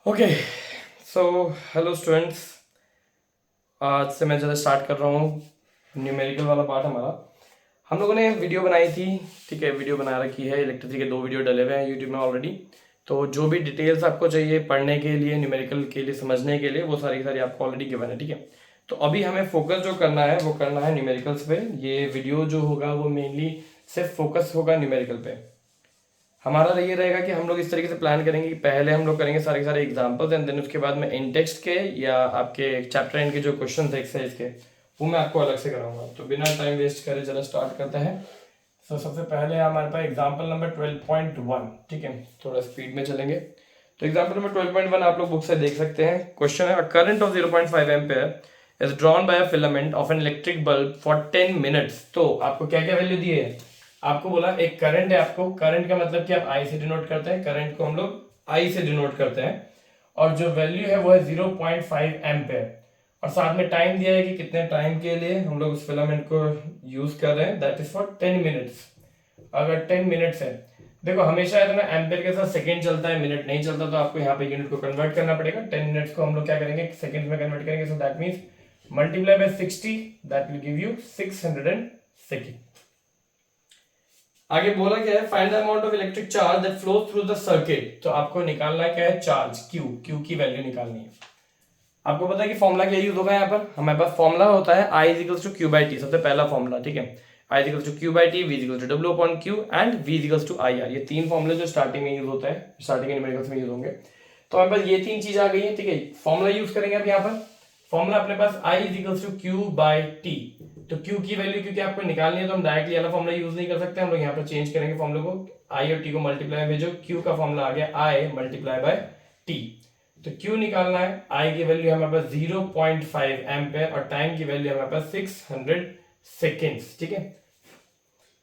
Okay so hello students. आज से मैं ज़रा स्टार्ट कर रहा हूँ न्यूमेरिकल वाला पार्ट हमारा। हम लोगों ने वीडियो बनाई थी, ठीक है, वीडियो बना रखी है, इलेक्ट्रिसिटी के 2 वीडियो डले हुए हैं यूट्यूब में ऑलरेडी। तो जो भी डिटेल्स आपको चाहिए पढ़ने के लिए, न्यूमेरिकल के लिए, समझने के लिए, वो सारी सारी आपको ऑलरेडी गिवन है, ठीक है। तो अभी हमें फोकस जो करना है वो करना है न्यूमेरिकल्स पे। ये वीडियो जो होगा वो मेनली सिर्फ फोकस होगा न्यूमेरिकल पे। हमारा ये रहेगा कि हम लोग इस तरीके से प्लान करेंगे कि पहले हम लोग करेंगे सारे के सारे एग्जांपल्स एंड देन उसके बाद में इन टेक्स्ट के या आपके चैप्टर एंड के जो क्वेश्चन थे एक्सरसाइज के, वो मैं आपको अलग से कराऊंगा। तो बिना टाइम वेस्ट करे जरा स्टार्ट करते हैं। तो सबसे पहले हमारे पास एग्जाम्पल नंबर 12.1, ठीक है, थोड़ा स्पीड में चलेंगे। तो एग्जाम्पल नंबर 12.1 आप लोग बुक से देख सकते हैं। क्वेश्चन है, current of 0.5 ampere is drawn by a filament of an electric bulb for 10 minutes. तो आपको क्या क्या वैल्यू दिए है? आपको बोला एक करंट है, आपको करंट का मतलब कि आप आई से डिनोट करते हैं, करंट को हम लोग आई से डिनोट करते हैं, और जो वैल्यू है वो है 0.5 एम्पेयर, और साथ में टाइम दिया है कि कितने टाइम के लिए हम लोग उस फिलामेंट को यूज कर रहे हैं, दैट इज फॉर 10 मिनट्स। अगर 10 मिनट्स है, देखो हमेशा है ना एम्पेयर के साथ सेकंड चलता है, मिनट नहीं चलता, तो आपको यहाँ पे यूनिट को कन्वर्ट करना पड़ेगा। 10 मिनट्स को हम लोग क्या करेंगे, सेकंड में कन्वर्ट करेंगे, so that means multiply by 60, that will give you 600 second. आगे बोला क्या है, find the amount of electric charge that flows through the circuit. तो आपको निकालना क्या है, चार्ज क्यू की वैल्यू निकालनी है। आपको पता है कि फॉर्मूला क्या यूज होगा यहाँ पर, हमारे पास फॉर्मूला होता है I is equals to Q by T, सबसे पहला फॉर्मूला, ठीक है। I is equals to Q by T, V is equals to W upon Q and V is equals to I R. ये तीन फॉर्मूले जो स्टार्टिंग में यूज होता है, स्टार्टिंग के न्यूमेरिकल्स में यूज होंगे। तो हमारे पास ये तीन चीज आ गई है, ठीक है। फॉर्मूला यूज करेंगे अब यहाँ पर। फॉर्मूला अपने पास I is equals to Q by T. तो Q की वैल्यू क्योंकि आपको निकालनी है, तो हम डायरेक्टली वाला फॉर्मूला यूज नहीं कर सकते, हम लोग यहाँ पर चेंज करेंगे फॉर्मूले को। I और T को मल्टीप्लाई भेजो, Q का फॉर्मूला आ गया I मल्टीप्लाई बाय T। तो Q निकालना है, I की वैल्यू हमारे पास 0.5 एम्पेयर और टाइम की वैल्यू हमारे पास 600 सेकेंड्स, ठीक है।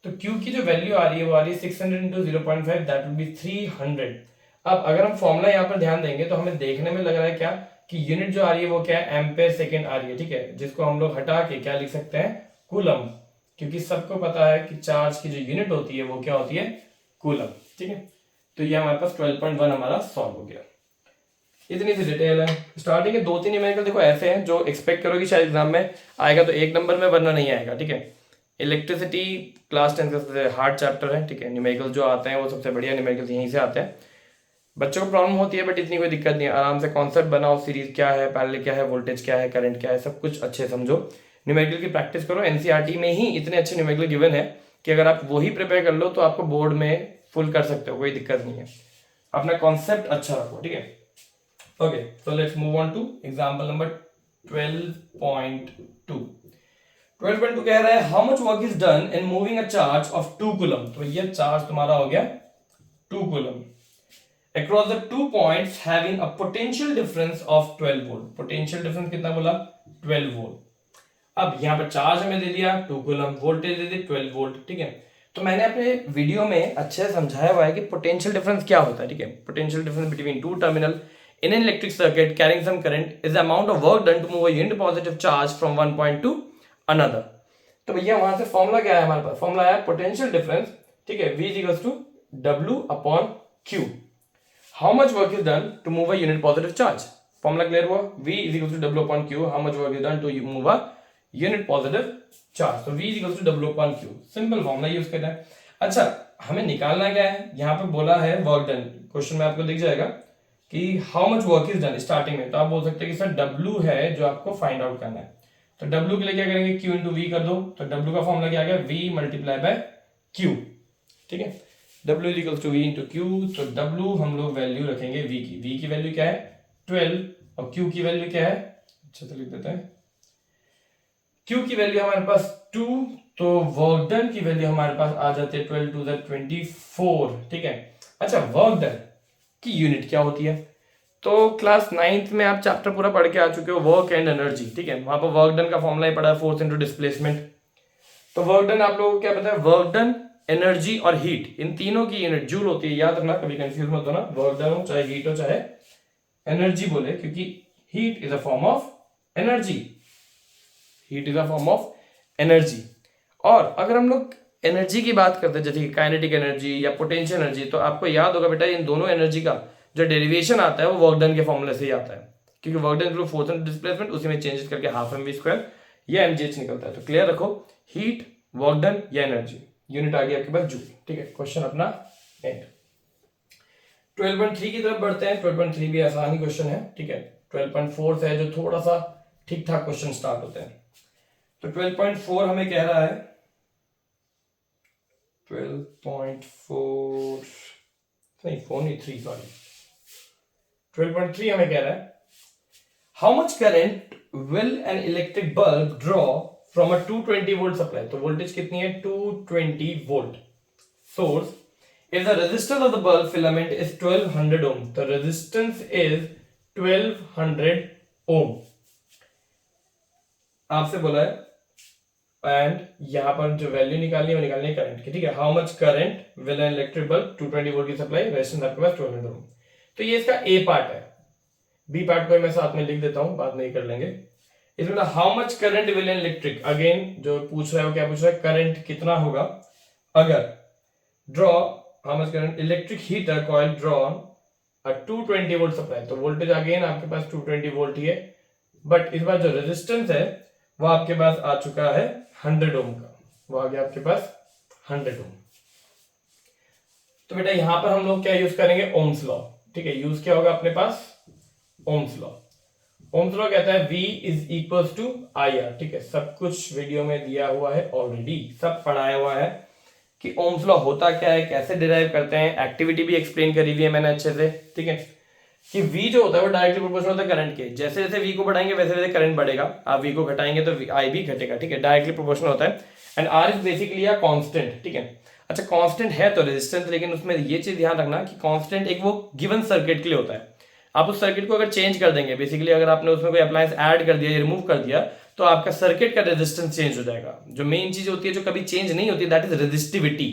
तो Q की जो वैल्यू आ रही है वो आ रही है 600 इंटू 0.5, दैट विल बी 300। अब अगर हम फॉर्मूला यहाँ पर ध्यान देंगे तो हमें देखने में लग रहा है क्या कि यूनिट जो आ रही है वो क्या है, एम्पेयर सेकेंड आ रही है, ठीक है, जिसको हम लोग हटा के क्या लिख सकते हैं, कूलम, क्योंकि सबको पता है कि चार्ज की जो यूनिट होती है वो क्या होती है, कूलम, ठीक है। तो ये हमारे पास 12.1 हमारा सॉल्व हो गया। इतनी सी डिटेल है। स्टार्टिंग के 2-3 न्यूमेरिकल देखो ऐसे हैं जो एक्सपेक्ट करोगे शायद एग्जाम में आएगा तो 1 नंबर में, वरना नहीं आएगा, ठीक है। इलेक्ट्रिसिटी क्लास 10 का सबसे हार्ड चैप्टर है, ठीक है। न्यूमेरिकल जो आते हैं वो सबसे बढ़िया न्यूमेरिकल यहीं से आते हैं। बच्चों को प्रॉब्लम होती है बट इतनी कोई दिक्कत नहीं है, आराम से कॉन्सेप्ट बनाओ, सीरीज क्या है, पैरेलल क्या है, वोल्टेज क्या है, करंट क्या है, सब कुछ अच्छे समझो, न्यूमेरिकल की प्रैक्टिस करो। एनसीईआरटी में ही इतने अच्छे न्यूमेरिकल गिवन है कि अगर आप वही प्रिपेयर कर लो तो आपको बोर्ड में फुल कर सकते हो, कोई दिक्कत नहीं है। अपना कॉन्सेप्ट अच्छा रखो, ठीक है। Okay, so let's move on two example number 12.2। 12.2 कह रहा है, how much work is done in moving a charge of 2 coulomb. तो ये चार्ज तुम्हारा हो गया 2 coulomb across the 2 points having a potential difference of 12 volt। potential difference कितना बोला, 12 volt। अब यहाँ पर चार्ज हमें दे दिया 2 कूलम, वोल्टेज दे दी 12 वोल्ट, ठीक है। तो मैंने अपने वीडियो में अच्छे से समझाया हुआ है कि पोटेंशियल डिफरेंस क्या होता है, ठीक है। Potential difference between two terminal in an electric circuit carrying some current is the amount of work done to move a unit positive charge from one point to another। तो भैया वहां से formula क्या है हमारे पास, फॉर्मूला है potential difference, ठीक है, V equals to W upon Q। How much work is done to move a unit positive charge, formula clear हुआ, V is equals to W upon Q, how much work is done to move a unit positive charge. तो V is equals to W upon Q, simple formula use करना है। अच्छा, हमें निकालना क्या है, यहाँ पे बोला है वर्क डन, क्वेश्चन में आपको दिख जाएगा कि how much work is done starting में, तो आप बोल सकते हैं कि सर W है जो आपको फाइंड आउट करना है। तो W के लिए क्या करेंगे, Q इंटू V कर दो, तो W का फॉर्मूला क्या आ गया, V मल्टीप्लाई बाय Q, ठीक है। W is equals to V into Q, तो W हम लोग वैल्यू रखेंगे V की वैल्यू क्या है 12, और Q की वैल्यू क्या है, अच्छा तो लिख देते हैं, Q की वैल्यू हमारे पास 2, तो वर्क डन की वैल्यू हमारे पास आ जाती है 12 टू 24, ठीक है। अच्छा, वर्क डन की यूनिट क्या होती है, तो क्लास 9th में आप चैप्टर पूरा पढ़ के आ चुके हो, वर्क एंड एनर्जी, ठीक है। वहां पर वर्क डन का फॉर्मूला ही पढ़ा है, फोर्स इनटू डिस्प्लेसमेंट। तो वर्क डन आप लोगों को क्या पता है, वर्क डन, एनर्जी और हीट, इन तीनों की यूनिट जूल होती है, याद रखना, कभी कंफ्यूज मत होना, वर्क डन हो चाहे हीट हो चाहे एनर्जी बोले, क्योंकि heat is a form of energy, heat is a form of energy. और अगर हम लोग एनर्जी की बात करते हैं, जैसे काइनेटिक एनर्जी या पोटेंशियल एनर्जी, तो आपको याद होगा बेटा इन दोनों एनर्जी का जो डेरिवेशन आता है वो वर्क डन के फॉर्मूले से ही आता है, क्योंकि work done equal force and displacement, उसी में चेंजेस करके हाफ mv स्क्वायर या mgh निकलता है। तो क्लियर रखो, हीट, वर्क डन या एनर्जी, यूनिट आ गई आपके पास जूल। ठीक है, क्वेश्चन अपना एंड। 12.3 की तरफ बढ़ते हैं। 12.3 भी आसान ही क्वेश्चन है। ठीक है, 12.4 से है जो थोड़ा सा ठीक ठाक क्वेश्चन स्टार्ट होते हैं। तो 12.4 हमें कह रहा है 12.4 नहीं 4 नहीं 3 सॉरी 12.3 हमें कह रहा है how much current will an electric bulb draw from a 220 volt supply. तो वोल्टेज कितनी है 220 volt source if the resistance of the bulb filament is 1200 ohm, the resistance is 1200 ohm आपसे बोला है एंड यहां पर जो वैल्यू निकालनी है वो निकालनी है करंट की। ठीक है, how much current will an electric bulb 220 volt की सप्लाई, रेजिस्टेंस आपके पास 1200 ओम। तो ये इसका ए पार्ट है। बी पार्ट को मैं साथ में लिख देता हूं, बाद में ही कर लेंगे। इसमें how much current will an electric, again जो पूछ रहा है वो क्या पूछ रहा है, करंट कितना होगा अगर draw how much current electric heater coil drawn a 220 volt supply. तो वोल्टेज अगेन आपके पास 220 वोल्ट ही है, बट इस बार जो रेजिस्टेंस है वो आपके पास आ चुका है 100 ओम का, वो आ गया आपके पास 100 ओम। तो बेटा यहां पर हम लोग क्या यूज करेंगे, ओम्स लॉ। ठीक है, यूज क्या होगा अपने पास, ओम्स लॉ। ओम्स लॉ कहता है V is equal to IR। ठीक है, सब कुछ वीडियो में दिया हुआ है ऑलरेडी, सब पढ़ाया हुआ है कि ओम्स लॉ होता क्या है, कैसे डिराइव करते हैं, एक्टिविटी भी एक्सप्लेन करी हुई है मैंने अच्छे से। ठीक है, कि V जो होता है वो डायरेक्टली प्रोपोर्शनल होता है करंट के, जैसे जैसे V को बढ़ाएंगे वैसे वैसे करंट बढ़ेगा, आप V को घटाएंगे तो I भी घटेगा। ठीक है, डायरेक्टली प्रोपोर्शनल होता है and R is basically a constant. ठीक है, अच्छा कांस्टेंट है तो रेजिस्टेंस, लेकिन उसमें ये चीज ध्यान रखना कि कांस्टेंट एक वो गिवन सर्किट के लिए होता है। आप उस सर्किट को अगर चेंज कर देंगे, बेसिकली अगर आपने उसमें कोई अप्लायंस ऐड कर दिया या रिमूव कर दिया, तो आपका सर्किट का रेजिस्टेंस चेंज हो जाएगा। जो मेन चीज होती है जो कभी चेंज नहीं होती, दैट इज रेजिस्टिविटी,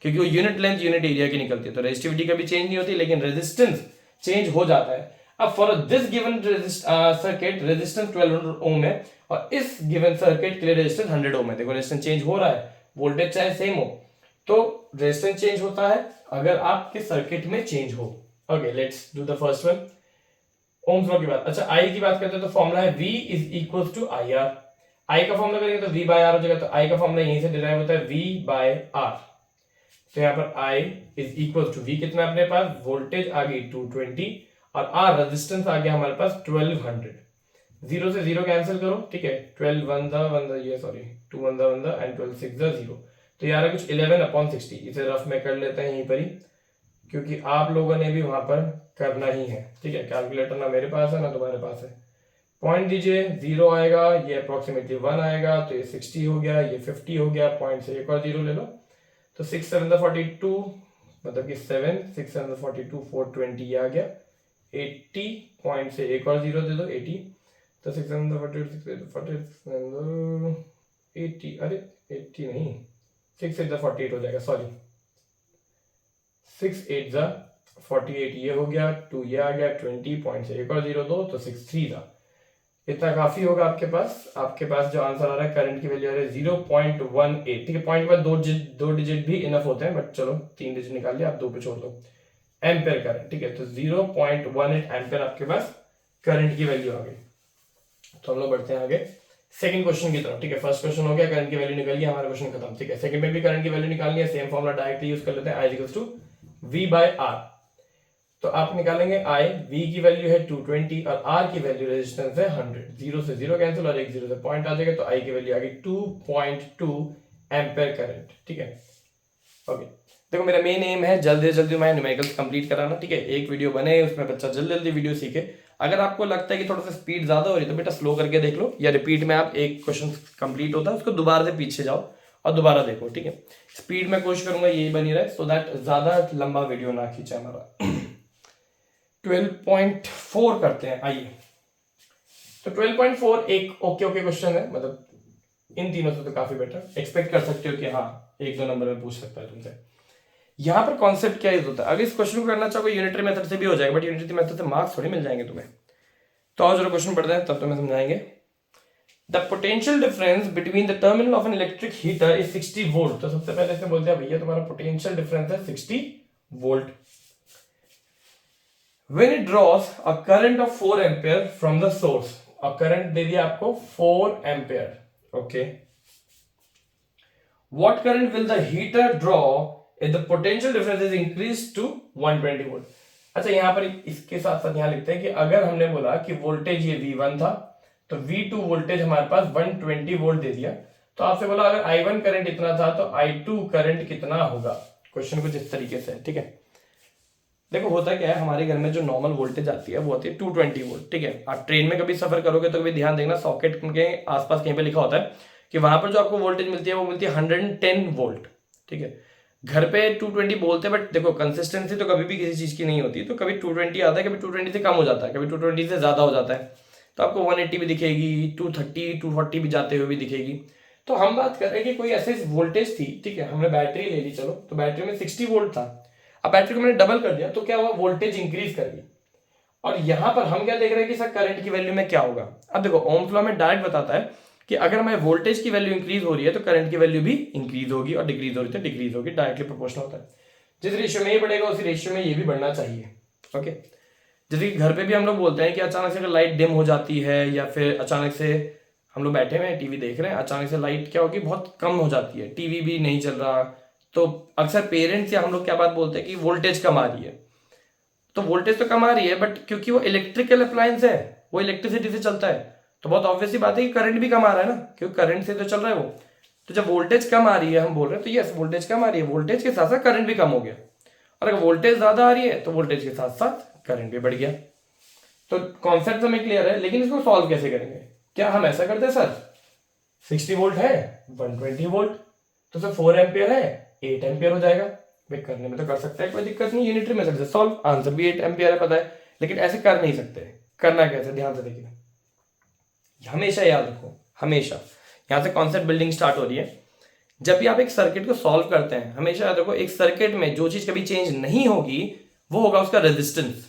क्योंकि वो यूनिट लेंथ यूनिट एरिया की निकलती है। तो रेजिस्टिविटी कभी चेंज नहीं होती, लेकिन रेजिस्टेंस चेंज हो जाता है। अब for this given circuit resistance 1200 ओम है और इस गिवन सर्किट के लिए रेजिस्टेंस 100 ओम है। देखो रेजिस्टेंस चेंज हो रहा है, वोल्टेज चाहे सेम हो, तो रेजिस्टेंस चेंज होता है अगर आपके सर्किट में चेंज हो। Okay, let's do the first one, Ohm's law की बात। अच्छा I की बात करते हैं तो फॉर्मूला है V is equal to IR। I का फॉर्मूला करेंगे तो V बाय R हो जाएगा, तो I का फॉर्मूला यहीं से डिराइव होता है V बाय R। तो यहाँ पर I is equal to V कितना है अपने पास, वोल्टेज आ गई 220 और R रेजिस्टेंस आ गया हमारे पास 1200। जीरो से जीरो कैंसिल करो। ठीक है, 12 1 द ये सॉरी 2 1 द एंड 12 6 द 0, तो यार कुछ 11/60। इसे रफ में कर लेते हैं यहीं पर ही, क्योंकि आप लोगों ने भी वहां पर करना ही है। ठीक है, कैलकुलेटर ना मेरे पास है ना तुम्हारे पास है। पॉइंट दीजिए, 0 आएगा, ये अप्रोक्सीमेटली 1 आएगा, तो ये 60 हो गया, ये 50 हो गया, पॉइंट से एक और 0 ले लो, तो 6 7 42 मतलब कि 7 6 7 42 420 ये आ गया 80, पॉइंट से एक और 0 दे दो 80, तो 6 7 42 80, अरे 80 नहीं 6 8 48 हो जाएगा, सॉरी 6 8 48 ये हो गया, 2 ये आ गया 20, पॉइंट से एक और 0 दो तो 6 3 था। इतना काफी होगा आपके पास। आपके पास जो आंसर आ रहा है करंट की वैल्यू आ रही है 0.18। ठीक है, पॉइंट के बाद दो डिजिट भी इनफ होते हैं, बट चलो 3 डिजिट निकाल लिया, आप 2 पे छोड़ दो। एम्पेयर करंट, ठीक है, तो 0.18 एम्पेयर आपके पास करंट की वैल्यू आ गई। तो हम लोग बढ़ते हैं आगे सेकंड क्वेश्चन की तरफ। ठीक है, फर्स्ट क्वेश्चन हो गया, करंट की वैल्यू निकल गई, हमारा क्वेश्चन खत्म। ठीक है, सेकंड में भी करंट की वैल्यू निकालनी है, सेम फॉर्मूला डायरेक्टली यूज कर लेते हैं, I = V by R। तो आप निकालेंगे I, V की वैल्यू है 220 और R की वैल्यू रेजिस्टेंस है 100। 0 से 0 कैंसिल और एक 0 से पॉइंट आ जाएगा, तो I की वैल्यू आ गई 2.2 एम्पेयर करंट। ठीक है, ओके, देखो मेरा मेन एम है जल्दी से जल्दी मैं न्यूमेरिकल्स कंप्लीट कराना। ठीक है, एक वीडियो बने उसमें बच्चा जल्दी जल्दी वीडियो सीखे। अगर आपको लगता है कि थोड़ा सा स्पीड ज्यादा हो रही है तो बेटा स्लो करके देख लो, या रिपीट में आप एक क्वेश्चन कंप्लीट होता है उसको दोबारा से पीछे जाओ और दोबारा देखो। ठीक है, स्पीड में कोशिश करूंगा यही बनी रहे, सो दैट ज्यादा लंबा वीडियो ना खींचे हमारा। 12.4 करते हैं, आइए। तो 12.4 एक ओके क्वेश्चन है, मतलब इन तीनों से तो काफी बेटर एक्सपेक्ट कर सकते हो कि हाँ 1-2 नंबर में पूछ सकता है तुमसे। यहाँ पर कॉन्सेप्ट क्या यूज होता है, अगर इस क्वेश्चन को करना चाहो यूनिटरी मेथड से भी हो जाएगा, बट यूनिटरी मेथड से मार्क्स थोड़ी मिल जाएंगे तुम्हें। तो आज जो क्वेश्चन पढ़ते हैं तब तुम्हें समझाएंगे। The potential difference between the terminal of an electric heater is 60 volt. तो सबसे पहले इसमें बोलते हैं भैया तुम्हारा पोटेंशियल डिफरेंस है 60 volt. When it draws a current of 4 ampere from the source, और करंट दे दिया आपको 4 ampere, okay, what current will the heater draw if the potential difference is increased to 120 volt. अच्छा यहां पर इसके साथ साथ यहां लिखते हैं कि अगर हमने बोला कि वोल्टेज ये V1 था तो V2 वोल्टेज हमारे पास 120 वोल्ट दे दिया, तो आपसे बोला अगर I1 करंट इतना था तो I2 करंट कितना होगा। क्वेश्चन कुछ इस तरीके से है, ठीक है। देखो होता क्या है, हमारे घर में जो नॉर्मल वोल्टेज आती है वो होती है 220 वोल्ट, ठीक है। आप ट्रेन में कभी सफर करोगे तो कभी ध्यान देना सॉकेट के आसपास कहीं पे लिखा होता है कि वहां पर जो आपको वोल्टेज मिलती है वो मिलती है 110 वोल्ट, ठीक है। घर पे 220 बोलते हैं, बट देखो कंसिस्टेंसी तो कभी भी किसी चीज की नहीं होती, तो कभी 220 आता है, कभी 220 से कम हो जाता है, कभी 220 से ज्यादा हो जाता है, तो आपको 180 भी दिखेगी, 230 240 भी जाते हुए भी दिखेगी। तो हम बात कर रहे हैं कि कोई ऐसे वोल्टेज थी, ठीक है, हमने बैटरी ले ली, चलो तो बैटरी में 60 वोल्ट था, अब बैटरी को मैंने डबल कर दिया तो क्या हुआ, वोल्टेज इंक्रीज कर गई। और यहां पर हम क्या देख रहे हैं कि सर करंट की वैल्यू में क्या होगा। अब देखो ओम्स लॉ में डायरेक्ट बताता है कि अगर हमारे वोल्टेज की वैल्यू इंक्रीज हो रही है तो करंट की वैल्यू भी इंक्रीज होगी, और डिक्रीज हो रही है तो डिक्रीज होगी, डायरेक्टली प्रोपोर्शनल होता है। जिस रेशियो में ये बढ़ेगा उसी रेशियो में ये भी बढ़ना चाहिए, ओके। जैसे कि घर पे भी हम लोग बोलते हैं कि अचानक से अगर लाइट डिम हो जाती है या फिर अचानक से हम लोग बैठे हुए हैं टीवी देख रहे हैं, अचानक से लाइट क्या होगी, बहुत कम हो जाती है, टीवी भी नहीं चल रहा, तो अक्सर पेरेंट्स या हम लोग क्या बात बोलते हैं कि वोल्टेज कम आ रही है। तो वोल्टेज तो कम आ रही है, बट क्योंकि वो इलेक्ट्रिकल अप्लायंस है, वो इलेक्ट्रिसिटी से चलता है, तो बहुत ऑब्वियस सी बात है कि करंट भी कम आ रहा है ना, क्योंकि करंट से तो चल रहा है वो। तो जब वोल्टेज कम आ रही है हम बोल रहे हैं तो यस वोल्टेज कम आ रही है, वोल्टेज के साथ साथ करंट भी कम हो गया, और अगर वोल्टेज ज्यादा आ रही है तो वोल्टेज के साथ साथ करंट भी बढ़ गया। तो कॉन्सेप्ट हमें क्लियर है, लेकिन इसको सॉल्व कैसे करेंगे। क्या हम ऐसा करते हैं सर 60 वोल्ट है 120 वोल्ट, तो सर 4 एम्पियर है 8 एम्पियर हो जाएगा। भाई करने में तो कर सकते हैं, कोई दिक्कत नहीं, यूनिटरी मेथड से सॉल्व, आंसर भी 8 एम्पियर है पता है, लेकिन ऐसे कर नहीं सकते। करना कैसे, ध्यान से देखिए, हमेशा याद रखो, हमेशा यहां से कॉन्सेप्ट बिल्डिंग स्टार्ट हो रही है। जब भी आप एक सर्किट को सॉल्व करते हैं हमेशा याद रखो एक सर्किट में जो चीज कभी चेंज नहीं होगी वो होगा उसका रेजिस्टेंस।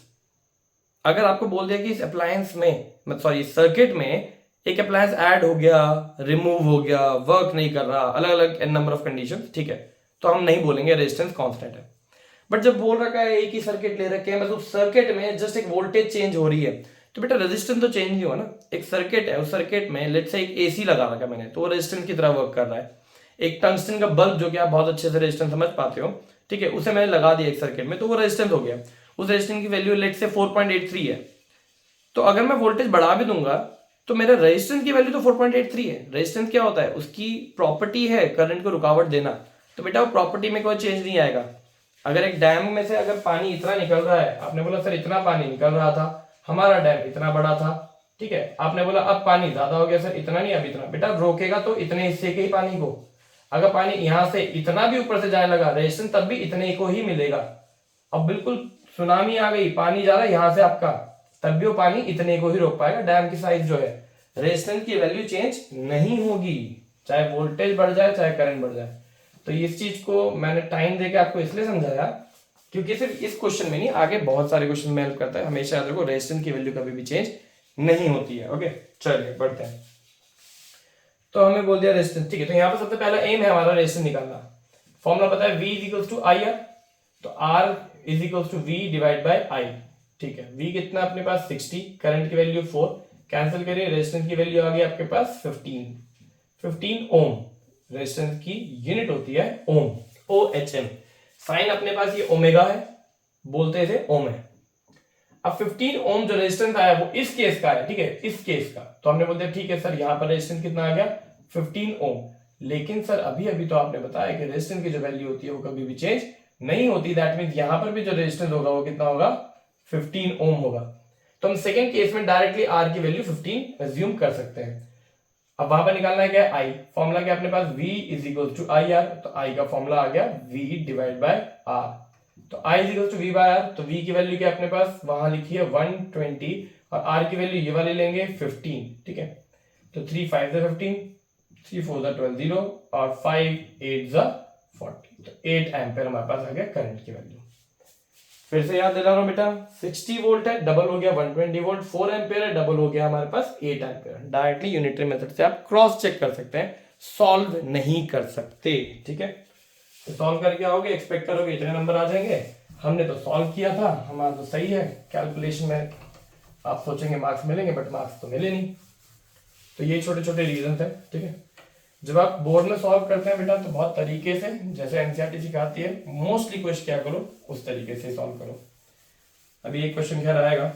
अगर आपको बोल दिया कि इस अप्लायंस में सॉरी सर्किट में एक अप्लायंस ऐड हो गया, रिमूव हो गया, वर्क नहीं कर रहा, अलग अलग नंबर ऑफ कंडीशन, ठीक है, तो हम नहीं बोलेंगे रेजिस्टेंस कांस्टेंट है। बट जब बोल रखा है एक ही सर्किट ले रखे हैं, मतलब सर्किट में जस्ट एक वोल्टेज चेंज हो रही है, तो बेटा रेजिस्टेंस तो चेंज नहीं हुआ ना। एक सर्किट है, उस सर्किट में लेट्स से एक एसी लगा रखा मैंने, तो वो रेजिस्टेंस की तरह वर्क कर रहा है। एक टंगस्टन का बल्ब जो कि आप बहुत अच्छे से रेजिस्टेंस समझ पाते हो, ठीक है, उसे मैंने लगा दिया एक सर्किट में, तो वो रेजिस्टेंस हो गया। उस रेजिस्टेंस की वैल्यू लेट्स से 4.83 है, तो अगर मैं वोल्टेज बढ़ा भी दूंगा तो मेरा रेजिस्टेंस की वैल्यू तो 4.83 है। रेजिस्टेंस क्या होता है, उसकी प्रॉपर्टी है करंट को रुकावट देना, तो बेटा वो प्रॉपर्टी में कोई चेंज नहीं आएगा। अगर एक डैम में से अगर पानी इतना निकल रहा है, आपने बोला सर इतना पानी निकल रहा था, हमारा डैम इतना बड़ा था, ठीक है, आपने बोला अब पानी ज्यादा हो गया सर, इतना नहीं अब इतना, बेटा रोकेगा तो इतने हिस्से के ही पानी को। अगर पानी यहां से इतना भी ऊपर से जाने लगा रेजिस्टेंस तब भी इतने को ही मिलेगा। अब बिल्कुल सुनामी आ गई, पानी जा रहा है यहां से आपका, तब भी वो पानी इतने को ही रोक पाएगा। डैम की साइज जो है, रेजिस्टेंस की वैल्यू चेंज नहीं होगी, चाहे वोल्टेज बढ़ जाए चाहे करंट बढ़ जाए। तो इस चीज को मैंने टाइम देके आपको इसलिए समझाया क्योंकि सिर्फ इस क्वेश्चन में नहीं, आगे बहुत सारे क्वेश्चन में हेल्प करता है। हमेशा याद रखो रेजिस्टेंस की वैल्यू कभी भी चेंज नहीं होती है। ओके चलिए बढ़ते हैं। तो हमें बोल दिया रेजिस्टेंस, ठीक है, तो यहाँ पर सबसे पहला एम है हमारा रेजिस्टेंस निकालना। फॉर्मूला पता है V is equal to I R, तो R is equal to V divide by I, ठीक है। V कितना अपने पास 60, करंट की वैल्यू 4, कैंसिल करिए, रेजिस्टेंस की वैल्यू आ गई आपके पास 15 ओम। रेजिस्टेंस की यूनिट होती है ओम, OHM। साइन अपने पास ये ओमेगा है, बोलते थे ओम है। अब 15 ओम जो रेजिस्टेंस आया वो इस केस का है, ठीक है, इस केस का, तो हमने बोल दिया ठीक है सर यहाँ पर रेजिस्टेंस कितना आ गया 15 ओम। लेकिन सर अभी अभी तो आपने बताया कि रेजिस्टेंस की जो वैल्यू होती है वो कभी भी चेंज नहीं होती, दैट मींस यहां पर भी जो रेजिस्टेंस होगा वो कितना होगा 15 ओम होगा। तो हम सेकंड केस में डायरेक्टली R की वैल्यू 15 अज्यूम कर सकते हैं। अब वहां पर निकालना है क्या I, फॉर्मूला क्या अपने पास V is equal to I R, तो I का फॉर्मूला आ गया V डिवाइड बाय R, तो I is equal to V by R, तो V की वैल्यू क्या अपने पास वहां लिखी है 120 और R की वैल्यू ये वाली लेंगे 15, ठीक है, तो 3 5 से 15, 3 4 जा 12 0 और 5 8 जा 40, तो 8 एम्पियर हमारे पास आ गया करंट की वैल्यू। फिर से याद दिला रहा हूं बेटा, 60 वोल्ट है डबल हो गया 120 वोल्ट, 4 एम्पियर है डबल हो गया हमारे पास 8 एम्पियर। डायरेक्टली यूनिटरी मेथड से आप क्रॉस चेक कर सकते हैं, सॉल्व नहीं कर सकते, ठीक है। तो सॉल्व करके आओगे एक्सपेक्ट करोगे इतने नंबर आ जाएंगे, हमने तो सॉल्व किया था, हमारा तो सही है कैलकुलेशन में। आप सोचेंगे मार्क्स मिलेंगे, बट मार्क्स तो मिले नहीं। तो ये छोटे छोटे रीजन है, ठीक है। जब आप बोर्ड में सॉल्व करते हैं बेटा तो बहुत तरीके से, जैसे एनसीईआरटी सिखाती है, मोस्टली क्वेश्चन क्या करो उस तरीके से सॉल्व करो। अभी एक क्वेश्चन खैर आएगा,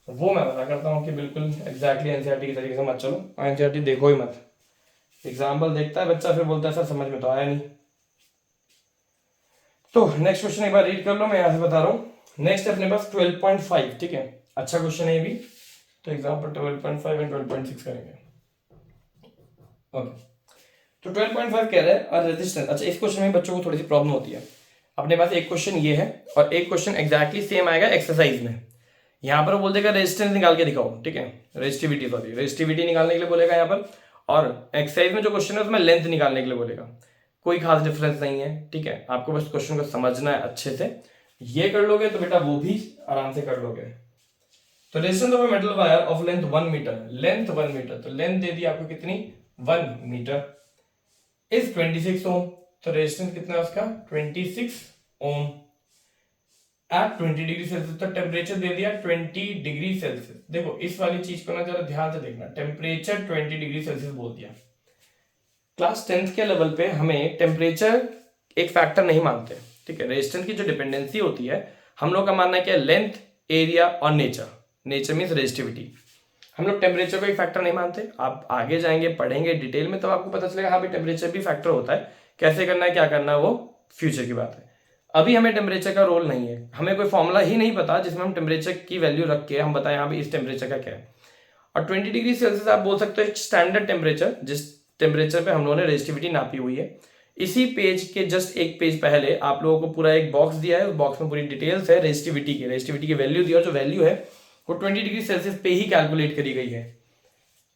वो मैं मना करता हूँ कि बिल्कुल एग्जैक्टली एनसीईआरटी की तरीके से मत चलो, एनसीईआरटी देखो ही मत। एग्जाम्पल देखता है बच्चा, फिर बोलता है सर समझ में तो आया नहीं। तो नेक्स्ट क्वेश्चन एक बार रीड कर लो, मैं यहाँ से बता रहा हूँ। नेक्स्ट अपने पास 12.5, ठीक है, अच्छा क्वेश्चन है ये भी। तो एग्जाम्पल 12.5 एंड 12.6 करेंगे। ओके, तो 12.5 कह रहा है और रेजिस्टेंस। अच्छा, इस क्वेश्चन में बच्चों को थोड़ी सी प्रॉब्लम होती है। अपने पास एक क्वेश्चन ये है और एक क्वेश्चन एग्जैक्टली सेम आएगा एक्सरसाइज में। यहाँ पर बोल देगा रेजिस्टेंस निकाल के दिखाओ, ठीक है, रेजिस्टिविटी निकालने के लिए बोलेगा यहाँ पर। और एक्सरसाइज में जो क्वेश्चन है उसमें लेंथ निकालने के लिए बोलेगा। कोई खास डिफरेंस नहीं है, ठीक है, आपको बस क्वेश्चन को समझना है अच्छे से। ये कर लोगे तो बेटा वो भी आराम से कर लोगे। तो resistance of a metal wire of length 1 metre, length 1 metre, तो लेंथ दे दी आपको कितनी 1 मीटर, इज 26 ओम। तो रेजिस्टेंस कितना है उसका 26 ओम एट 20 डिग्री सेल्सियस। तो टेम्परेचर दे दिया 20 डिग्री सेल्सियस। देखो इस वाली चीज को ना जरा ध्यान से देखना, टेम्परेचर 20 डिग्री सेल्सियस बोल दिया। क्लास 10th के लेवल पे हमें टेम्परेचर एक फैक्टर नहीं मानते, ठीक है। रेजिस्टेंस की जो डिपेंडेंसी होती है, हम लोग का मानना है क्या, लेंथ, एरिया और नेचर। Nature means resistivity. हम लोग टेम्परेचर को एक फैक्टर नहीं मानते। आप आगे जाएंगे पढ़ेंगे डिटेल में, तब आपको पता चलेगा हाँ भाई टेम्परेचर भी फैक्टर होता है। कैसे करना है, क्या करना है, वो फ्यूचर की बात है। अभी हमें टेम्परेचर का रोल नहीं है, हमें कोई फॉर्मूला ही नहीं पता जिसमें हम टेम्परेचर की वैल्यू रख के हम बताएं हाँ भाई इस टेम्परेचर का क्या है। और 20 डिग्री सेल्सियस आप बोल सकते हो एक स्टैंडर्ड टेम्परेचर, जिस टेम्परेचर पे हम लोगों ने रेजिस्टिविटी नापी हुई है। इसी पेज के जस्ट एक पेज पहले आप लोगों को पूरा एक बॉक्स दिया है, उस बॉक्स में पूरी डिटेल्स है रेजिस्टिविटी की वैल्यू दी, और जो वैल्यू है वो 20 डिग्री सेल्सियस पे ही कैलकुलेट करी गई है।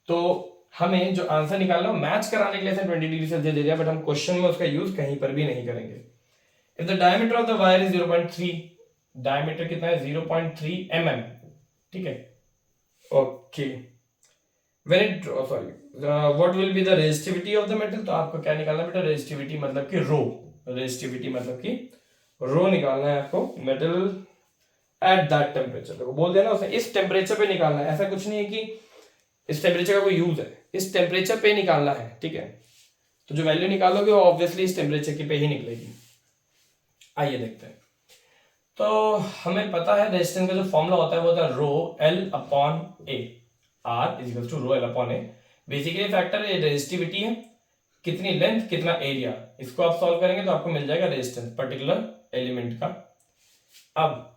तो हमें जो आंसर निकालना मैच कराने के लिए 20 डिग्री सेल्सियस दे दिया, बट हम क्वेश्चन में उसका यूज कहीं पर भी नहीं करेंगे। If the diameter of the wire is 0.3, diameter कितना है 0.3 mm, ठीक है। Okay, when it what will be the resistivity of the metal, तो आपको क्या निकालना है बेटा, रेजिस्टिविटी मतलब कि रो, रेजिस्टिविटी मतलब कि रो निकालना है आपको मेटल एट दैट टेम्परेचर। देखो बोल दिया ना उसने, इस टेम्परेचर पे निकालना है, ऐसा कुछ नहीं है कि इस टेम्परेचर का कोई यूज है, इस टेम्परेचर पे निकालना है, ठीक है। तो जो वैल्यू निकालोगे वो ऑब्वियसली इस टेम्परेचर की पे ही निकलेगी। आइए देखते हैं। तो हमें पता है रेजिस्टेंस का जो फॉर्मूला होता है वो होता है rho L upon A, R is equal to rho L upon A. Basically factor ये रेजिस्टिविटी है, कितनी लेंथ कितना एरिया, इसको आप सॉल्व करेंगे तो आपको मिल जाएगा रेजिस्टेंस पर्टिकुलर एलिमेंट का। अब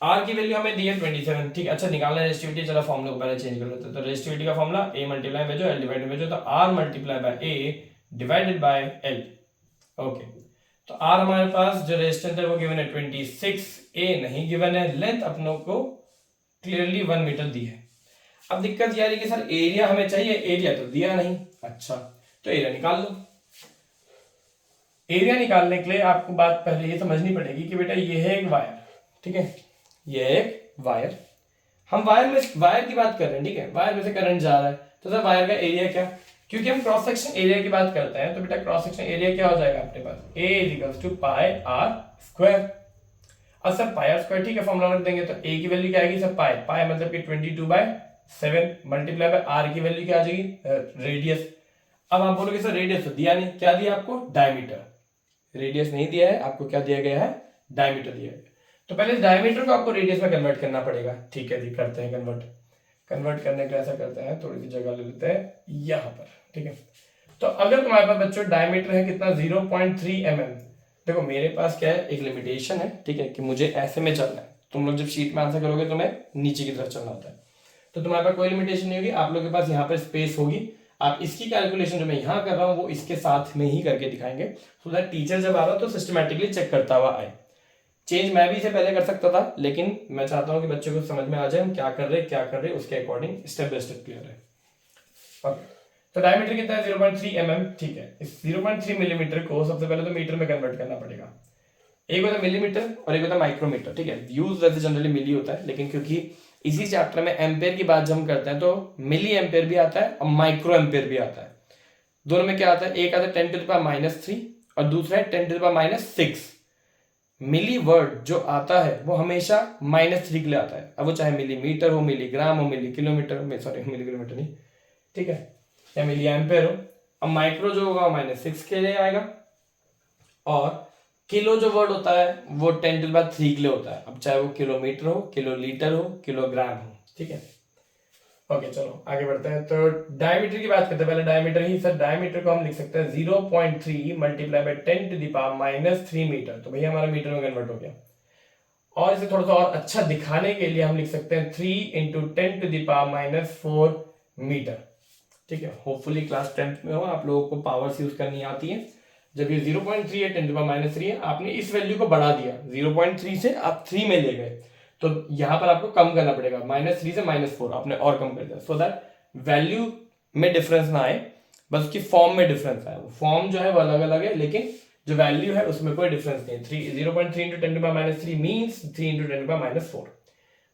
आर की वैल्यू हमें दी है 27, ठीक है। अच्छा निकालना है रेजिस्टिविटी, चलो फॉर्मूला को पहले चेंज कर लेते हैं। तो रेजिस्टिविटी का फॉर्मूला ए मल्टीप्लाई में जो एल डिवाइड में जो, तो R multiply by A divided by L. Okay, तो आर हमारे पास जो रेजिस्टेंस है वो गिवन है 26, ए नहीं गिवन है, लेंथ अपनों को क्लियरली 1 मीटर दी है। अब दिक्कत यह आ रही कि सर एरिया हमें चाहिए, एरिया तो दिया नहीं। अच्छा, तो एरिया निकाल लो। एरिया निकालने के लिए आपको बात पहले ये समझनी पड़ेगी कि बेटा ये है एक वायर, ठीक है, ये एक वायर। हम वायर की बात कर रहे हैं, ठीक है, वायर में से करंट जा रहा है, तो सर वायर का एरिया क्या, क्योंकि हम क्रॉस सेक्शन एरिया की बात करते हैं, तो बेटा क्रॉस सेक्शन एरिया क्या हो जाएगा अपने पास, A is equals to pi r square. अब सर पाई आर स्क्वायर, ठीक है, फॉर्मूला रख देंगे, तो ए की वैल्यू क्या आएगी सर पाई, पाई मतलब कि 22/7 मल्टीप्लाई बाय आर की वैल्यू क्या आ जाएगी रेडियस। अब आप बोलोगे सर रेडियस तो दिया नहीं, क्या दिया आपको, डायमीटर। रेडियस नहीं दिया है आपको, क्या दिया गया है, डायमीटर दिया गया। तो पहले डायमीटर को आपको रेडियस में कन्वर्ट करना पड़ेगा, ठीक है जी, करते हैं कन्वर्ट करने का ऐसा करते हैं, थोड़ी सी जगह ले लेते हैं यहाँ पर, ठीक है। तो अगर तुम्हारे पास बच्चों डायमीटर है कितना 0.3 mm, देखो मेरे पास क्या है, एक लिमिटेशन है, ठीक है, कि मुझे ऐसे में चलना है। तुम लोग जब शीट में आंसर करोगे तो मैं नीचे की तरफ चलना होता है, तो तुम्हारे पास कोई लिमिटेशन नहीं होगी, आप लोगों के पास यहाँ पर स्पेस होगी। आप इसकी कैलकुलेशन जो मैं यहाँ कर रहा हूँ वो इसके साथ में ही करके दिखाएंगे, सो दैट टीचर जब आ रहा हो तो सिस्टमैटिकली चेक करता हुआ आए। चेंज मैं भी इसे पहले कर सकता था, लेकिन मैं चाहता हूं कि बच्चों को समझ में आ जाए हम क्या कर रहे उसके according step by step clear है। ओके, तो डायमीटर कितना है 0.3 mm, ठीक है। इस 0.3 मिलीमीटर को सबसे पहले तो मीटर में कन्वर्ट करना पड़ेगा। एक होता है मिलीमीटर और एक होता है माइक्रोमीटर, ठीक है। यूज वैसे जनरली मिली होता है, लेकिन क्योंकि इसी चैप्टर में एम्पेयर की बात जब हम करते हैं तो मिली एम्पेयर भी आता है और माइक्रो एम्पेयर भी आता है। दोनों में क्या आता है, एक आता है 10⁻³ - 3 और दूसरा है 10⁻⁻⁶। मिली वर्ड जो आता है वो हमेशा -3 के लिए आता है। अब वो चाहे मिलीमीटर हो, मिलीग्राम हो, मिली किलोमीटर में, सॉरी मिली किलोमीटर नहीं, ठीक है, या मिली एम्पेयर हो। अब माइक्रो जो होगा -6 के लिए आएगा, और किलो जो वर्ड होता है वो 10⁻³ के लिए होता है। अब चाहे वो किलोमीटर हो, किलोलीटर हो, किलोग्राम हो, ठीक है। ओके चलो आगे बढ़ते हैं। तो डायमीटर की बात करते हैं, पहले डायमीटर ही सर, डायमीटर को हम लिख सकते हैं 0.3 मल्टीप्लाई बाय 10⁻³ मीटर। तो भैया हमारा मीटर में कन्वर्ट हो गया। और इसे थोड़ा सा और अच्छा दिखाने के लिए हम लिख सकते हैं 3 × 10⁻⁴ मीटर, ठीक है। होपफुली क्लास 10th में हो, आप लोगों को पावर्स यूज करनी आती है। जब ये 0.3 है, 10⁻³ है, आपने इस वैल्यू को बढ़ा दिया, 0.3 से आप 3 में ले गए, तो यहां पर आपको कम करना पड़ेगा, -3 से -4 आपने और कम कर दिया, सो दैट वैल्यू में डिफरेंस ना आए, बस उसकी फॉर्म में डिफरेंस आए। फॉर्म जो है वो अलग अलग है, लेकिन जो वैल्यू है उसमें कोई डिफरेंस नहीं है। 0.3 × 10⁻³ मीन्स 3 × 10⁻⁴।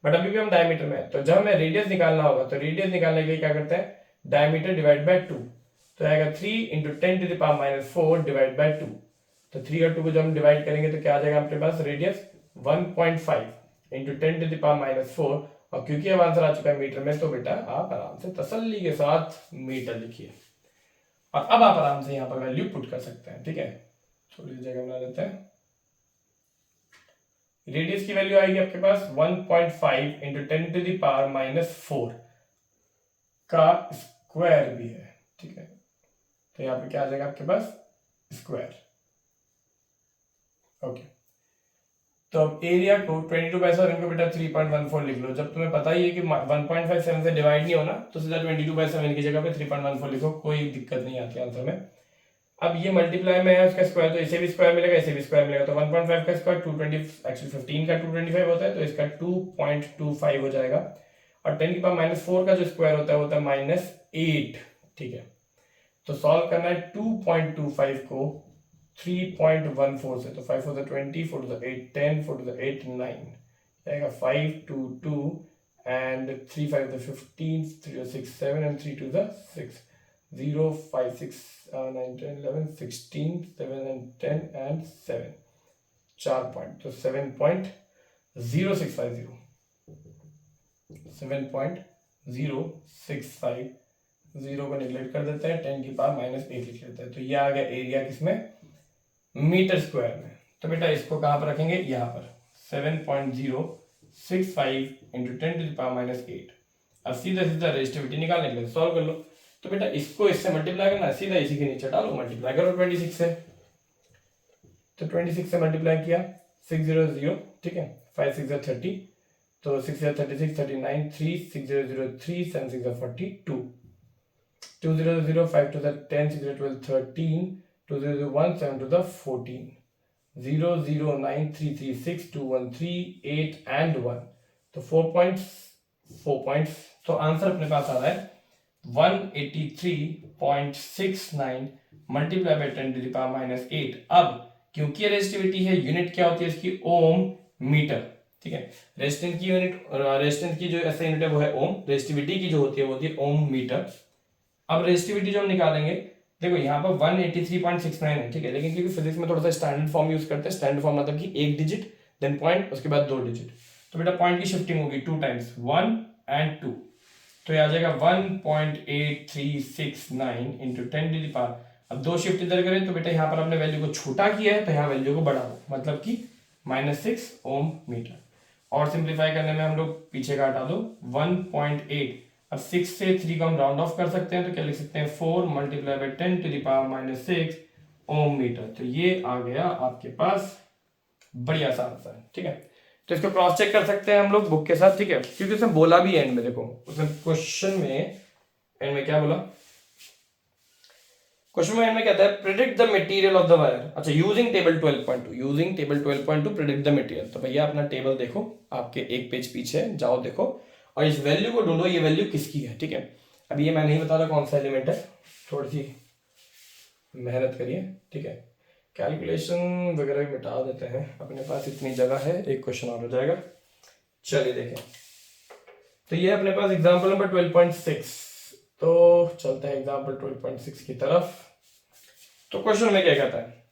बट अभी भी हम डायमीटर में है, तो जब हमें रेडियस निकालना होगा, तो रेडियस निकालने के लिए क्या करते हैं, डायमीटर डिवाइड बाय 2, तो आएगा 3 × 10⁻⁴ डिवाइड बाय 2। तो 3 और 2 को जब हम डिवाइड करेंगे तो क्या आ जाएगा आपके पास, रेडियस 1.5 × 10⁻⁴। और क्योंकि अब आंसर आ चुका है मीटर में, तो बेटा आप आराम से तसल्ली के साथ मीटर लिखिए, और अब आप आराम से यहाँ पर वैल्यू पुट कर सकते हैं, ठीक है। थोड़ी जगह बना लेते हैं। रेडियस की वैल्यू आएगी आपके पास 1.5 × 10⁻⁴ का स्क्वायर भी है, ठीक है। तो यहाँ पे क्या आ जाएगा आपके पास, स्क्वायर। ओके, तो अब एरिया को 22/7 को बेटा 3.14 लिख लो। जब तुम्हें पता ही है कि 1.57 से डिवाइड नहीं होना, तो सीधा 22/7 की जगह पे 3.14 लिखो, कोई दिक्कत नहीं आती आंसर में। अब ये मल्टीप्लाई में है उसका स्क्वायर, तो इसे भी स्क्वायर मिलेगा, इसे भी स्क्वायर मिलेगा। तो 1.5 का स्क्वायर 220, एक्चुअली 15 का 225 होता है, तो इसका 2.25 हो जाएगा। और 10⁻⁴ का जो स्क्वायर होता है वो होता है -8, ठीक है। तो सॉल्व करना है 2.25 को 3.14 से, तो 5 4 20, 4 2 8 10, 4 2 8 9 आएगा, 5 2 2 and 3 5 15, 3 6 7 and 3 2 6, 0 5 6 9 10 11 16 7 and 10 and 7, 4 point, तो 7.0650, 7.0650 को निगलेक्ट कर देते हैं, 10⁻⁻8 लिख लेते हैं। तो ये आ गया एरिया किसमें, मीटर स्क्वायर में। तो बेटा इसको कहां पर रखेंगे, यहां पर 7.065 × 10⁻⁸। अब सीधा सीधा रेजिस्टिविटी निकालने के लिए सॉल्व कर लो। तो बेटा इसको इससे मल्टीप्लाई करना है, सीधा इसी के नीचे डालो, मल्टीप्लाई करो 26 से। तो 26 से मल्टीप्लाई किया 600, ठीक है, 5 6 30, तो 6 36 39 3 6003 7 6 42 200 5 2 10 6 12 13 2001 7 to the 14 009 336 213 8 and 1, तो 4 पॉइंट्स। तो आंसर अपने पास आ रहा है 183.69 मल्टीप्लाई बाय 10⁻⁸। अब क्योंकि रेजिस्टिविटी है, यूनिट क्या होती है इसकी, ओम मीटर, ठीक है। रेजिस्टेंस की यूनिट, रेजिस्टेंस की जो ऐसा यूनिट है वो है ओम, रेजिस्टिविटी की जो होती है वो होती है ओम मीटर। अब रेजिस्टिविटी जो हम निकालेंगे, देखो यहाँ पर 183.69 है, ठीक है, लेकिन क्योंकि फिजिक्स में थोड़ा सा स्टैंडर्ड फॉर्म यूज करते हैं, स्टैंडर्ड फॉर्म मतलब कि 1 डिजिट देन पॉइंट, उसके बाद 2 डिजिट, तो बेटा पॉइंट की शिफ्टिंग होगी 2 टाइम्स, 1 and 2, तो ये आ जाएगा 1.8369 × 10⁻। अब 2 शिफ्ट इधर करें तो बेटा यहाँ पर आपने वैल्यू को छोटा किया है, तो यहाँ वैल्यू को बढ़ा दो, मतलब कि -6 ओम मीटर। और सिंप्लीफाई करने में हम लोग पीछे का हटा दो 1.8। अब 6 से 3 को हम राउंड ऑफ कर सकते हैं, तो क्या लिख सकते हैं, 4 मल्टीप्लाई बाय 10⁻⁻6 ओम मीटर। तो ये आ गया आपके पास बढ़िया सा आंसर, ठीक है। तो इसको क्रॉस चेक कर सकते हैं हम लोग बुक के साथ, ठीक है, क्योंकि उसने बोला भी एंड में, देखो उसने क्वेश्चन में एंड में क्या बोला, क्वेश्चन में एंड में कहता है predict the material of the wire. अच्छा, using table 12.2, using table 12.2 predict the material. तो भैया अपना टेबल देखो, आपके एक पेज पीछे जाओ, देखो और इस वैल्यू को ढूंढो, ये वैल्यू किसकी है, ठीक है। अब ये मैं नहीं बता रहा कौन सा एलिमेंट है, थोड़ी सी मेहनत करिए, ठीक है। कैलकुलेशन वगैरह मिटा देते हैं, अपने पास इतनी जगह है, एक क्वेश्चन और हो जाएगा। चलिए देखें, तो ये अपने पास एग्जांपल नंबर 12.6, तो चलते हैं एग्जांपल 12.6 की तरफ। तो क्वेश्चन में क्या कहता है,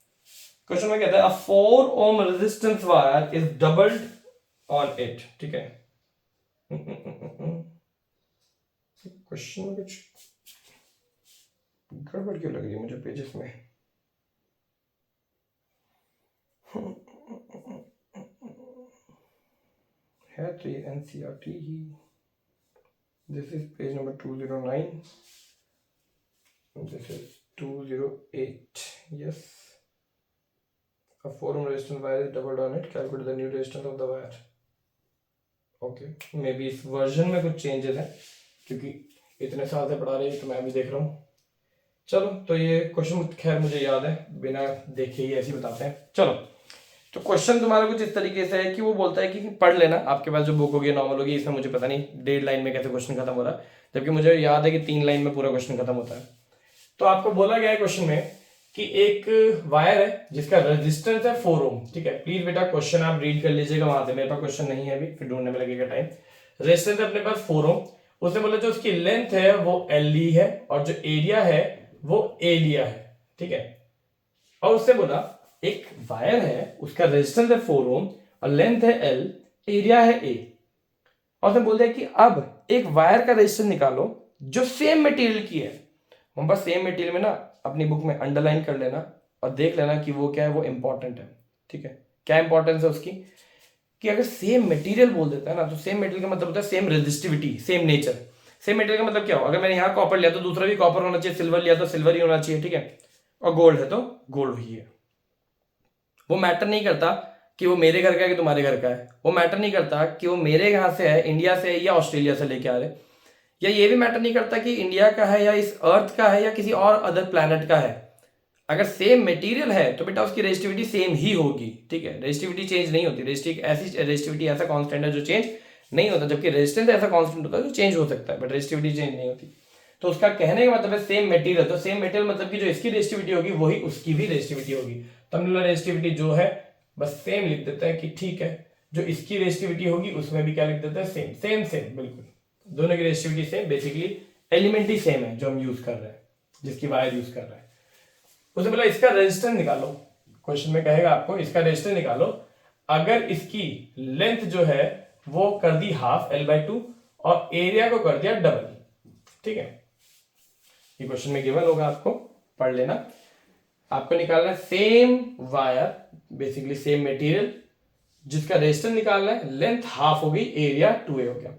क्वेश्चन में कहता है अ 4 ohm resistance wire is doubled on it, ठीक है। क्वेश्चन में कुछ गड़बड़ क्यों लग रही है मुझे पेजेस में? है तो ये NCERT he. This is page number 209, this is 208, yes. A 4 ohm resistance wire is doubled on it. Calculate the new resistance of the wire. Okay, maybe इस वर्जन में कुछ चेंजेस हैं, क्योंकि इतने साल से पढ़ा रहे हैं तो मैं भी देख रहा हूँ। चलो, तो ये क्वेश्चन खैर मुझे याद है, बिना देखे ही ऐसे बताते हैं। चलो, तो क्वेश्चन तुम्हारा कुछ इस तरीके से है कि वो बोलता है कि पढ़ लेना, आपके पास जो बुक होगी नॉर्मल होगी, इसमें मुझे पता नहीं 1.5 लाइन में कैसे क्वेश्चन खत्म हो रहा है, जबकि मुझे याद है कि 3 लाइन में पूरा क्वेश्चन खत्म होता है। तो आपको बोला गया है क्वेश्चन में कि एक वायर है जिसका रेजिस्टेंस है 4 ओम, ठीक है। प्लीज बेटा क्वेश्चन आप रीड कर लीजिएगा वहां से, मेरे पास क्वेश्चन नहीं है अभी, फिर ढूंढने में लगेगा टाइम। रेजिस्टेंस है अपने पास 4 ओम, उसने बोला जो उसकी लेंथ है वो एल ली है और जो एरिया है वो ए लिया है, ठीक है। और उससे बोला एक वायर है, उसका रेजिस्टेंस है 4 ओम और लेंथ है एल, एरिया है ए, और उसने बोल दिया कि अब एक वायर का रेजिस्टेंस निकालो जो सेम मटेरियल की है। हम बस सेम मटेरियल में ना अपनी बुक में अंडरलाइन कर लेना और देख लेना कि वो क्या है, वो इंपॉर्टेंट है, ठीक है। क्या इंपॉर्टेंस है उसकी, कि अगर सेम मटेरियल बोल देता है ना, तो सेम मटेरियल का मतलब होता है same resistivity, same nature. Same material का मतलब क्या हो, अगर मैंने यहाँ कॉपर लिया तो दूसरा भी कॉपर होना चाहिए, सिल्वर लिया तो सिल्वर ही होना चाहिए, ठीक है। और गोल्ड है तो गोल्ड ही है। वो मैटर नहीं करता कि वो मेरे घर का है कि तुम्हारे घर का है, वो मैटर नहीं करता कि वो मेरे यहाँ से है, इंडिया से है या ऑस्ट्रेलिया से लेके आ रहे, या ये भी मैटर नहीं करता कि इंडिया का है या इस अर्थ का है या किसी और अदर प्लैनेट का है। अगर सेम मटेरियल है तो बेटा उसकी रेजिस्टिविटी सेम ही होगी, ठीक है। रेजिस्टिविटी चेंज नहीं होती, रेजिस्टिविटी ऐसा कांस्टेंट है जो चेंज नहीं होता, जबकि रेजिस्टेंस ऐसा कांस्टेंट होता है जो चेंज हो सकता है, बट रेजिस्टिविटी चेंज नहीं होती। तो उसका कहने का मतलब है सेम मटेरियल, तो सेम मटेरियल मतलब कि जो इसकी रेजिस्टिविटी होगी वही उसकी भी रेजिस्टिविटी होगी। तो हम लोग रेजिस्टिविटी जो है बस सेम लिख देते हैं कि ठीक है, जो इसकी रेजिस्टिविटी होगी उसमें भी क्या लिख देते हैं, सेम सेम सेम, बिल्कुल दोनों की रेजिस्टिविटी सेम, बेसिकली एलिमेंट ही सेम है जो हम यूज कर रहे हैं, जिसकी वायर यूज कर रहे हैं। उसने बोला इसका रेजिस्टेंस निकालो, क्वेश्चन में कहेगा आपको इसका रेजिस्टेंस निकालो अगर इसकी लेंथ जो है वो कर दी हाफ L/2 और एरिया को कर दिया डबल, ठीक है। ये क्वेश्चन में गिवन होगा, आपको पढ़ लेना। आपको निकालना है same wire, basically same material, जिसका रेजिस्टेंस निकालना है, लेंथ हाफ हो गई, एरिया 2a हो गया।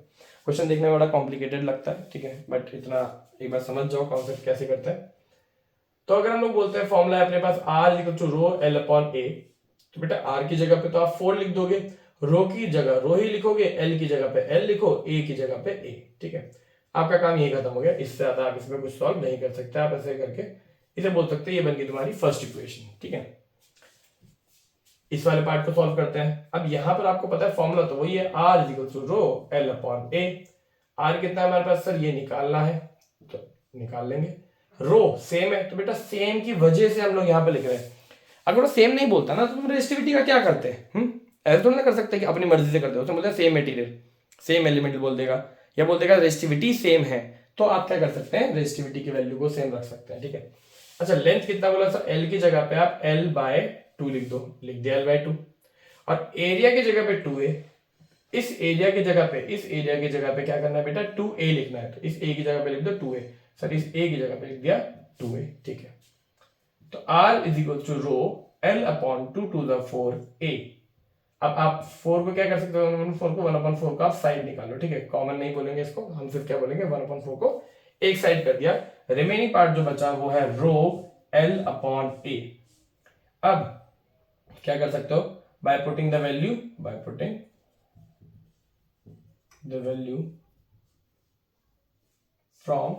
क्वेश्चन देखने में बड़ा कॉम्प्लिकेटेड लगता है, ठीक है, बट इतना एक बार समझ जाओ कॉन्सेप्ट कैसे करते हैं। तो अगर हम लोग बोलते हैं फॉर्मूला है अपने पास R=ρ L/A, तो बेटा R की जगह पे तो आप 4 लिख दोगे, रो की जगह रो ही लिखोगे, L की जगह पे L लिखो, A की जगह पे A, ठीक है। आपका काम यही खत्म हो गया, इससे ज्यादा आप इसमें कुछ सॉल्व नहीं कर सकते। आप ऐसे करके इसे बोल सकते हैं ये बन गई तुम्हारी फर्स्ट इक्वेशन, ठीक है। इस वाले पार्ट को सॉल्व करते हैं। अब यहां पर आपको पता है फॉर्मूला तो वही है, R=ρ L/A। R कितना है हमारे पास, सर ये निकालना है तो निकाल लेंगे। रो सेम है तो बेटा सेम की वजह से हम लोग यहाँ पे लिख रहे हैं। अगर वो सेम नहीं बोलता ना तो तुम रेजिस्टिविटी का क्या करते हैं, ऐसा तो नहीं कर सकते कि अपनी मर्जी से करते हो। तो बोलते हैं सेम मटेरियल सेम एलिमेंट बोल देगा, या बोल देगा रेजिस्टिविटी सेम है, तो आप क्या कर सकते हैं, रेजिस्टिविटी की वैल्यू को सेम रख सकते हैं, ठीक है। अच्छा, लेंथ कितना बोला सर, L की जगह पे आप L/2 लिख दो, लिख दिया L/2, और एरिया की जगह पे 2a, इस एरिया की जगह पे क्या करना है बेटा, 2a लिखना है, तो इस a की जगह पे लिख दो 2a, सर इस a की जगह पे लिख दिया 2a, ठीक है। तो R=ρ L/2 to the 4a। अब आप 4 को क्या कर सकते हो, 1/4 को 1/4 का आप साइड निकालो, ठीक है। कॉमन नहीं बोलेंगे इसको, हम सिर्फ क्या बोलेंगे 1/4 को एक साइड कर दिया, रिमेनिंग पार्ट जो बचा वो है रो L/A। अब क्या कर सकते हो, by putting the value from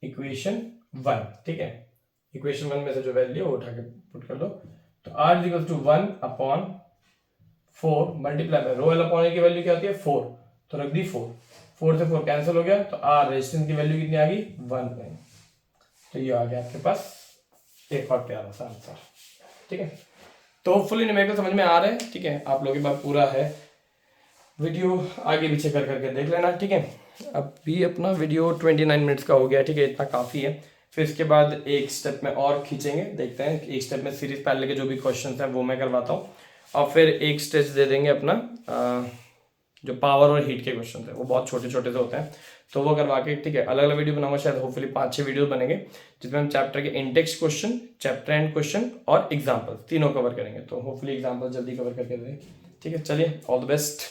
equation 1, ठीक है। इक्वेशन 1 में से जो वैल्यू है वो उठा के पुट कर दो। तो R=1/4 multiply by row L/A की वैल्यू क्या होती है 4, तो रख दी 4 से 4 कैंसिल हो गया, तो R रेजिस्टेंस की वैल्यू कितनी आ गई 1, तो ये आ गया आपके पास एक और प्यारा सा आंसर, ठीक है। तो होपफुली न्यूमेरिकल समझ में आ रहा है, ठीक है। आप लोगों के पास पूरा है, वीडियो आगे पीछे कर करके देख लेना, ठीक है। अब भी अपना वीडियो 29 मिनट्स का हो गया, ठीक है, इतना काफ़ी है। फिर इसके बाद एक स्टेप में और खींचेंगे, देखते हैं एक स्टेप में सीरीज पैरेलल के जो भी क्वेश्चन हैं वो मैं करवाता हूँ, और फिर एक स्टेज दे देंगे अपना जो पावर और हीट के क्वेश्चन है वो बहुत छोटे छोटे से होते हैं, तो वो करवा के, ठीक है, अलग अलग वीडियो बनाऊंगा, शायद होपफुली 5-6 वीडियो बनेंगे जिसमें हम चैप्टर के in-text question, chapter and question और एग्जाम्पल तीनों कवर करेंगे। तो होपफुली एग्जाम्पल जल्दी कवर करके दें। ठीक है, चलिए, ऑल द बेस्ट।